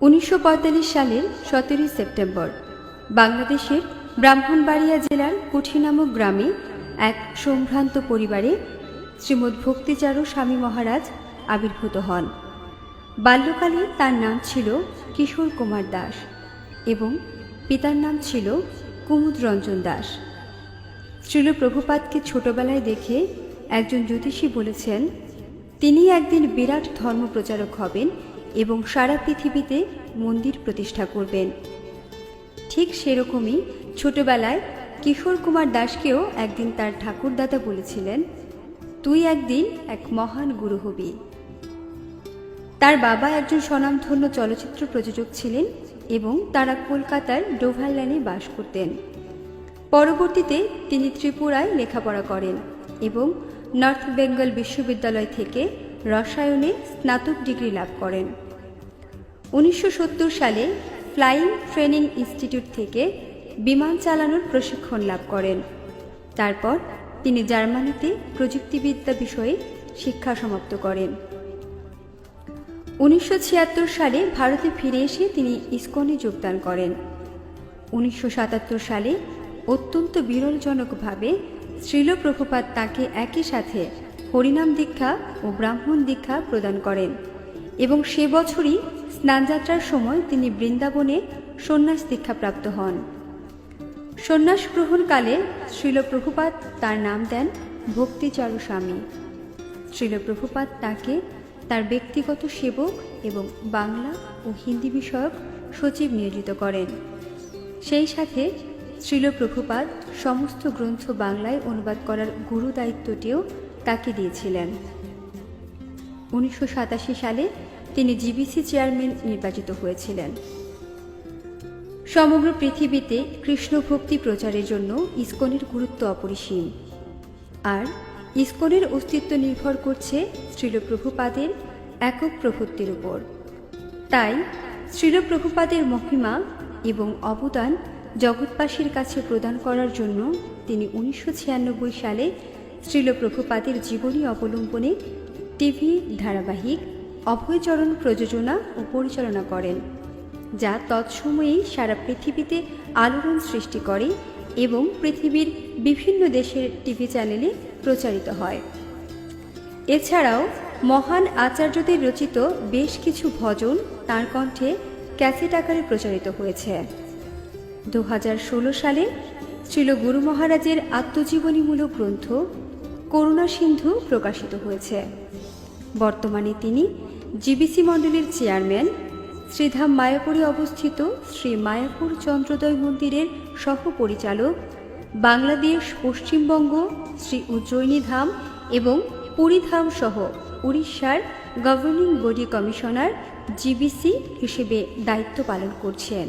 1945 সালের 17 সেপ্টেম্বর বাংলাদেশের ব্রাহ্মণবাড়িয়া জেলার কুঠি নামক গ্রামে এক সম্ভ্রান্ত পরিবারে শ্রীমদ্ ভক্তিচারু স্বামী মহারাজ আবির্ভূত হন। বাল্যকালে তার নাম ছিল কিশোর কুমার দাস এবং পিতার নাম ছিল কুমুদ রঞ্জন দাস। শ্রীল প্রভুপাদকে ছোটবেলায় দেখে একজন জ্যোতিষী বলেছেন তিনি একদিন বিরাট ধর্ম প্রচারক হবেন এবং সারা পৃথিবীতে মন্দির প্রতিষ্ঠা করবেন। ঠিক সেরকমই ছোটবেলায় কিশোর কুমার দাসকেও একদিন তার ঠাকুরদাদা বলেছিলেন তুই একদিন এক মহান গুরু হবি। তার বাবা একজন স্বনামধন্য চলচ্চিত্র প্রযোজক ছিলেন এবং তারা কলকাতার ডোভার লাইনে বাস করতেন। পরবর্তীতে তিনি ত্রিপুরায় লেখাপড়া করেন এবং নর্থ বেঙ্গল বিশ্ববিদ্যালয় থেকে রসায়নে স্নাতক ডিগ্রি লাভ করেন। 1970 সালে ফ্লাইং ট্রেনিং ইনস্টিটিউট থেকে বিমান চালানোর প্রশিক্ষণ লাভ করেন। তারপর তিনি জার্মানিতে প্রযুক্তিবিদ্যা বিষয়ে শিক্ষা সমাপ্ত করেন। 1976 সালে ভারতে ফিরে এসে তিনি ইসকনে যোগদান করেন। 1977 সালে অত্যন্ত বিরলজনকভাবে শ্রীল প্রভুপাদ তাকে একই সাথে হরিনাম দীক্ষা ও ব্রাহ্মণ দীক্ষা প্রদান করেন এবং সে বছরই স্নানযাত্রার সময় তিনি বৃন্দাবনে সন্ন্যাস দীক্ষাপ্রাপ্ত হন। সন্ন্যাস গ্রহণকালে শ্রীল প্রভুপাদ তার নাম দেন ভক্তিচারু স্বামী। শ্রীল প্রভুপাদ তাকে তার ব্যক্তিগত সেবক এবং বাংলা ও হিন্দি বিষয়ক সচিব নিয়োজিত করেন। সেই সাথে শ্রীল প্রভুপাদ সমস্ত গ্রন্থ বাংলায় অনুবাদ করার গুরু দায়িত্বটিও তাকে দিয়েছিলেন। 1987 সালে তিনি জিবিসি চেয়ারম্যান নির্বাচিত হয়েছিলেন। সমগ্র পৃথিবীতে কৃষ্ণ ভক্তি প্রচারের জন্য ইসকনের গুরুত্ব অপরিসীম, আর ইসকনের অস্তিত্ব নির্ভর করছে শ্রীল প্রভুপাদের একক প্রভুত্বের উপর। তাই শ্রীল প্রভুপাদের মহিমা এবং অবদান জগৎবাসীর কাছে প্রদান করার জন্য তিনি 1996 সালে শ্রীল প্রভুপাদের জীবনী অবলম্বনে টিভি ধারাবাহিক অভয়চরণ প্রযোজনা ও পরিচালনা করেন, যা তৎসময়েই সারা পৃথিবীতে আলোড়ন সৃষ্টি করে এবং পৃথিবীর বিভিন্ন দেশের টিভি চ্যানেলে প্রচারিত হয়। এছাড়াও মহান আচার্যদের রচিত বেশ কিছু ভজন তাঁর কণ্ঠে ক্যাসেট আকারে প্রচারিত হয়েছে। 2016 সালে শ্রীল গুরু মহারাজের আত্মজীবনীমূলক গ্রন্থ করুণা সিন্ধু প্রকাশিত হয়েছে। বর্তমানে তিনি জিবিসি মণ্ডলের চেয়ারম্যান, শ্রীধাম মায়াপুরে অবস্থিত শ্রী মায়াপুর চন্দ্রোদয় মন্দিরের সহপরিচালক, বাংলাদেশ, পশ্চিমবঙ্গ, শ্রী উজ্জয়িনী ধাম এবং পুরী ধাম সহ উড়িষ্যার গভর্নিং বডি কমিশনার জিবিসি হিসেবে দায়িত্ব পালন করছেন।